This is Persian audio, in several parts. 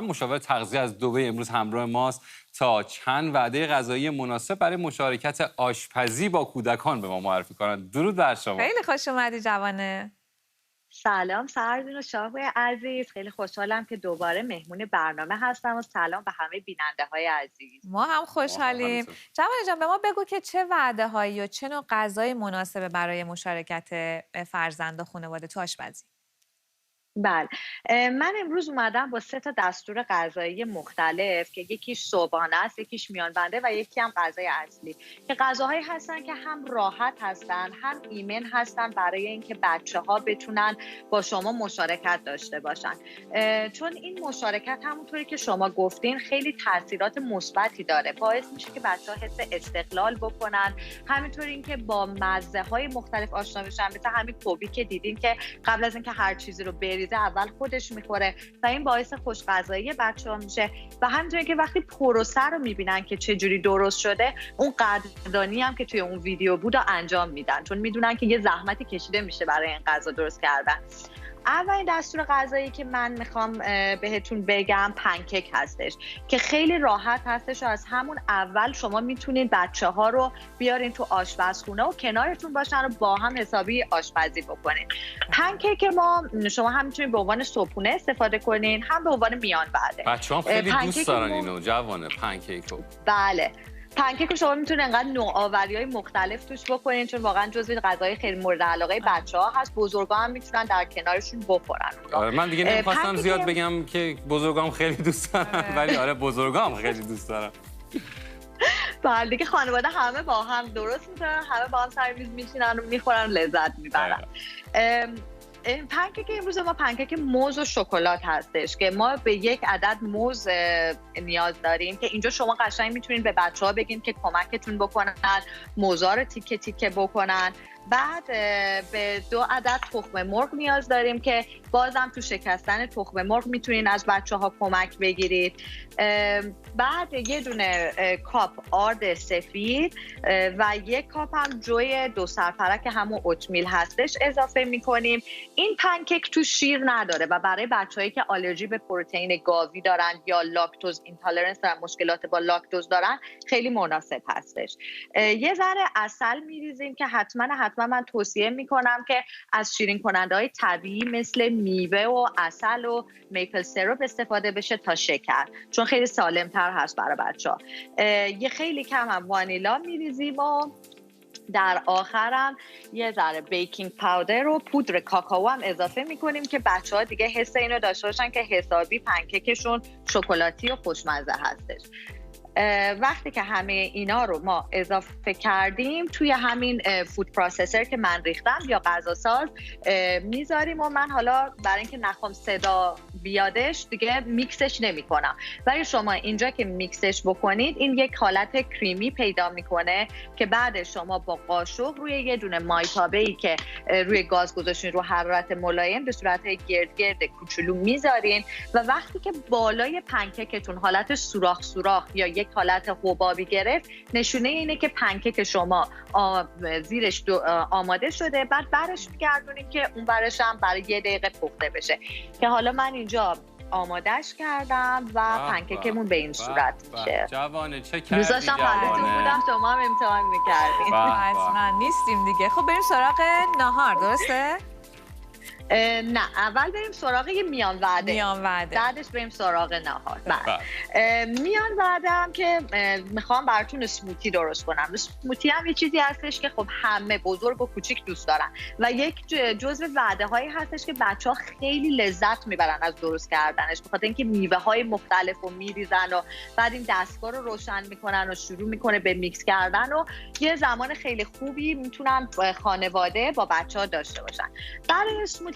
مشاور تغذیه از دبی امروز همراه ماست تا چند وعده غذایی مناسب برای مشارکت آشپزی با کودکان به ما معرفی کنند. درود بر شما. خیلی خوش اومدی جوانه. سلام سرزین و شاهوی عزیز، خیلی خوشحالم که دوباره مهمون برنامه هستم و سلام به همه بیننده های عزیز. ما هم خوشحالیم. جوانه جان به ما بگو که چه وعده هایی و چه نوع غذای مناسبه برای مشارکت فرزند و خانواده تو آشپزی؟ بله، من امروز اومدم با 3 دستور غذایی مختلف که یکیش صبحانه است، یکیش میانبنده و یکی هم غذای اصلی که غذاهایی هستن که هم راحت هستن هم ایمن هستن برای اینکه بچه‌ها بتونن با شما مشارکت داشته باشن، چون این مشارکت همونطوری که شما گفتین خیلی تاثیرات مثبتی داره، باعث میشه که بچه‌ها حس استقلال بکنن، همینطور اینکه با مزه‌های مختلف آشنا بشن، مثل همین کوبی که دیدین که قبل از اینکه هر چیزی رو اول خودش میخوره و این باعث خوش‌غذایی بچه‌ها میشه و همینطوری که وقتی پروسه رو میبینن که چه جوری درست شده، اون قدردانی هم که توی اون ویدیو بود انجام میدن، چون میدونن که یه زحمتی کشیده میشه برای این غذا درست کردن. اولین دستور غذایی که من میخوام بهتون بگم پنکیک هستش که خیلی راحت هستش و از همون اول شما میتونید بچه‌ها رو بیارین تو آشپزخونه و کنارتون باشن و با هم حسابی آشپزی بکنین. پنکیک ما شما هم میتونید به عنوان صبحونه استفاده کنین، هم به عنوان میان بعده. بچه‌ها خیلی دوست دارن اینو جوانه پنکیک رو. بله، پنکیک رو شما میتونید انقدر نوآوری‌های مختلف توش بکنین، چون واقعا جزو غذای خیلی مورد علاقه بچه‌ها هست، بزرگا هم میتونن در کنارشون بخورن. من دیگه نمی‌خواستم زیاد بگم که بزرگام خیلی دوست دارن، ولی آره بزرگام خیلی دوست دارن. بله دیگه خانواده همه با هم درست می‌کنن، همه با هم سر میز میشینن و میخورن، لذت میبرن. پنکیک امروز ما پنکیک موز و شکلات هستش که ما به 1 عدد موز نیاز داریم که اینجا شما قشنگ میتونید به بچه‌ها بگین که کمکتون بکنن موزا رو تیکه تیکه بکنن. بعد به 2 عدد تخم مرغ نیاز داریم که بازم تو شکستن تخم مرغ میتونین از بچه‌ها کمک بگیرید. بعد 1 دونه کاپ آرد سفید و 1 کاپ هم جوی 2 سرپرک که همون اوتمیل هستش اضافه میکنیم. این پنکیک تو شیر نداره و برای بچه‌هایی که آلرژی به پروتئین گاوی دارن یا لاکتوز اینتالرنس دارن، مشکلات با لاکتوز دارن، خیلی مناسب هستش. یه ذره عسل میریزیم که حتما من توصیه میکنم که از شیرین کننده های طبیعی مثل میوه و عسل و میپل سیرپ استفاده بشه تا شکر، چون خیلی سالم تر هست برای بچه‌ها. یه خیلی کم هم وانیلا میریزیم و در آخرم یه ذره بیکینگ پاودر و پودر کاکائو هم اضافه میکنیم که بچه‌ها دیگه حس اینو داشته باشن که حسابی پنکیکشون شکلاتی و خوشمزه هستش. وقتی که همه اینا رو ما اضافه کردیم توی همین فود پروسسور که من ریختم یا غذاساز میذاریم و من حالا برای اینکه نخوام صدا بیادش دیگه میکسش نمی کنم، ولی شما اینجا که میکسش بکنید این یک حالت کریمی پیدا میکنه که بعد شما با قاشق روی یه دونه مایتابه‌ای که روی گاز گذاشتین رو حرارت ملایم به صورت گرد گرد کوچولو میذارین و وقتی که بالای پنکیکتون حالت سوراخ سوراخ یا یک حالت حبابی گرفت، نشونه اینه که پنکیک شما زیرش آماده شده. بعد برش میگردونیم که اون برش هم برای 1 دقیقه پخته بشه که حالا من اینجا آمادش کردم و پنکیکمون به این صورت میشه. جوانه چه کردی؟ دوست داشتم حالتون بودم شما هم امتحان میکردیم. حتما نیستیم دیگه. خب بریم سراغ نهار، درسته؟ نه، اول بریم سراغ یه میان وعده، بعدش بریم سراغ نهار. میان وعده هم که میخوام براتون اسموتی درست کنم. اسموتی هم یه چیزی هستش که خب همه بزرگ و کوچیک دوست دارن و یک جزو وعده هایی هستش که بچه‌ها خیلی لذت میبرن از درست کردنش، بخاطر اینکه میوه های مختلف رو میریزن و بعد این دستگاه رو روشن میکنن و شروع میکنه به میکس کردن و یه زمان خیلی خوبی میتونن خانواده با بچه‌ها داشته باشن. برای اسموتی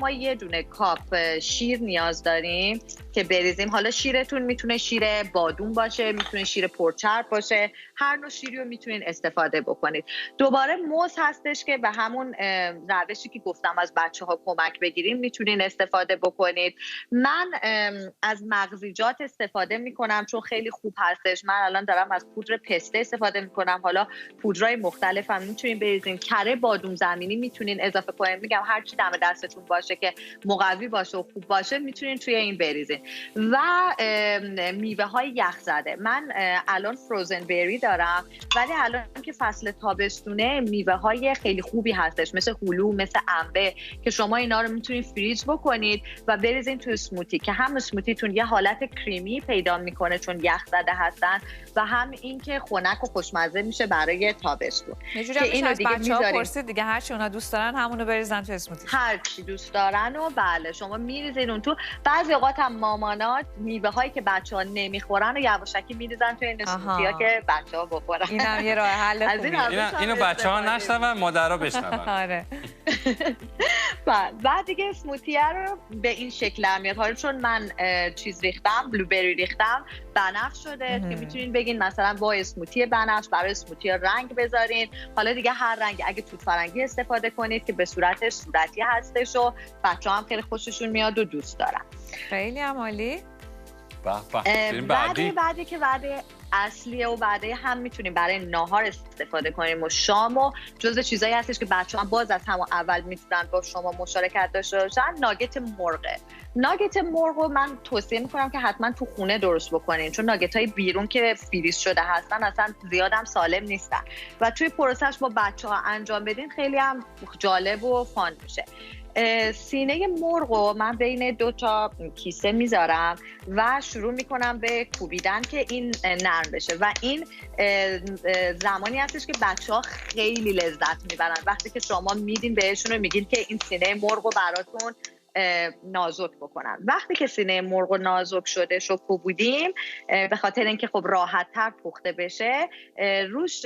ما 1 دونه کاپ شیر نیاز داریم که بریزیم. حالا شیرتون میتونه شیر بادوم باشه، میتونه شیر پرچرب باشه، هر نوع شیری رو میتونین استفاده بکنید. دوباره موز هستش که به همون روشی که گفتم از بچه‌ها کمک بگیریم میتونین استفاده بکنید. من از مغزیجات استفاده میکنم چون خیلی خوب هستش. من الان دارم از پودر پسته استفاده میکنم، حالا پودرهای مختلف هم میتونین بریزین. کره بادوم زمینی میتونین اضافه کنین. میگم هر چی دم دستتون باشه که مقوی باشه و خوب باشه میتونین توی این بریزین. و میوه های یخ زده، من الان فروزن بری دارم، ولی الان که فصل تابستونه میوه های خیلی خوبی هستش مثل هلو، مثل انبه که شما اینا رو میتونید فریز بکنید و بریزین تو اسموتی که هم اسموتیتون یه حالت کریمی پیدا میکنه چون یخ زده هستن و هم این که خنک و خوشمزه میشه برای تابستون. یه جوری میشه از بچه‌ها پرسید دیگه، هر چی اونا دوست دارن همونو بریزن تو اسموتی. هر چی دوست دارن و بله شما میریزین اون تو. بعضی اوقات هم مامانات میوه هایی که بچه‌ها نمیخورن و یواشکی میریزن تو این اسموتی‌ها که بچه‌ها بخورن. اینم یه راه حل خوبیه. اینو بچه‌ها نشنون، مادرها بشنون. آره. بعد دیگه اسموتی رو به این شکل میاد. حالا چون من چیز ریختم، بلوبری ریختم، بنفش شده که میتونین بگین مثلا با اسموتی بنفش برای اسموتی رنگ بذارین. حالا دیگه هر رنگ، اگه توت فرنگی استفاده کنید که به صورتش صورتی هستش و بچه‌ها هم خیلی خوششون میاد و دوست دارن. خیلی عالی. بعدی که وعده اصلیه و بعده هم میتونیم برای ناهار استفاده کنیم و شام و جزء چیزایی هستش که بچه‌ها باز از همون اول میتونن با شما مشارکت داشته باشن. ناگت مرغه. ناگت مرغ رو من توصیه میکنم که حتما تو خونه درست بکنین، چون ناگت های بیرون که فریز شده هستن اصلا زیاد هم سالم نیستن و توی پروسش با بچه‌ها انجام بدین خیلی هم جالب و فان میشه. سینه مرغ رو من بین 2 تا کیسه میذارم و شروع میکنم به کوبیدن که این نرم بشه و این زمانی هستش که بچه‌ها خیلی لذت میبرن وقتی که شما میدین بهشون و میگین که این سینه مرغ رو براتون نازک بکنن. وقتی که سینه مرغ نازک شده شو کوبیدیم به خاطر اینکه خب راحت تر پخته بشه روش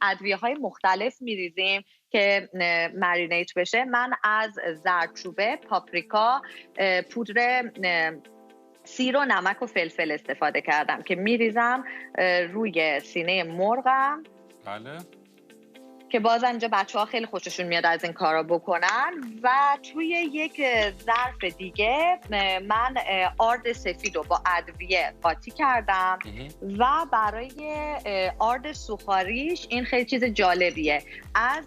ادویه های مختلف میریزیم که مرینیت بشه. من از زردچوبه، پاپریکا، پودر سیر و نمک و فلفل استفاده کردم که میریزم روی سینه مرغم. بله. که باز اینجا بچه‌ها خیلی خوششون میاد از این کارا بکنن. و توی یک ظرف دیگه من آرد سفید رو با ادویه قاطی کردم و برای آرد سوخاریش این خیلی چیز جالبیه، از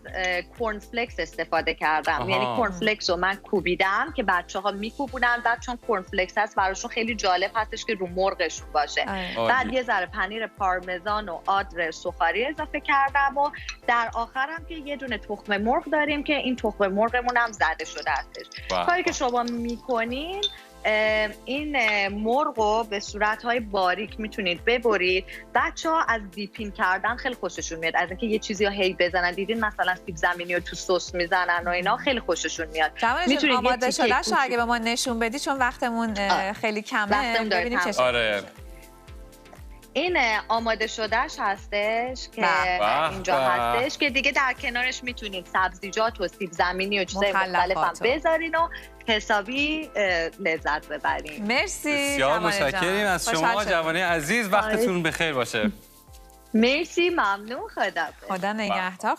کورن فلکس استفاده کردم. یعنی کورن فلکس رو من کوبیدم که بچه‌ها میکوبونن، بعد چون کورن فلکس هست براشون خیلی جالب هستش که رو مرغشون باشه. بعد یه ذره پنیر پارمزان و آرد سوخاری اضافه کردم و در آخرم که یه دونه تخم مرغ داریم که این تخم مرغمون هم زده شده هستش. کاری که شما میکنین این مرغ رو به صورت‌های باریک میتونید ببرید. بچه‌ها از دیپین کردن خیلی خوششون میاد، از اینکه یه چیزی رو هی بزنن. دیدین مثلا سیب زمینی رو تو سس میزنن و اینا خیلی خوششون میاد. میتونید آماده شدهش اگه به ما نشون بدی چون وقتمون خیلی کمه ببینیم چه آره. این آماده شدهش هستش که اینجا هستش که دیگه در کنارش میتونید سبزیجات و سیب زمینی و چیزای مختلف هم بذارین و حسابی لذت ببرین. مرسی. بسیار متشکریم از شما جوانه عزیز، وقتتون بخیر باشه. مرسی، ممنون. خدا نگهدار.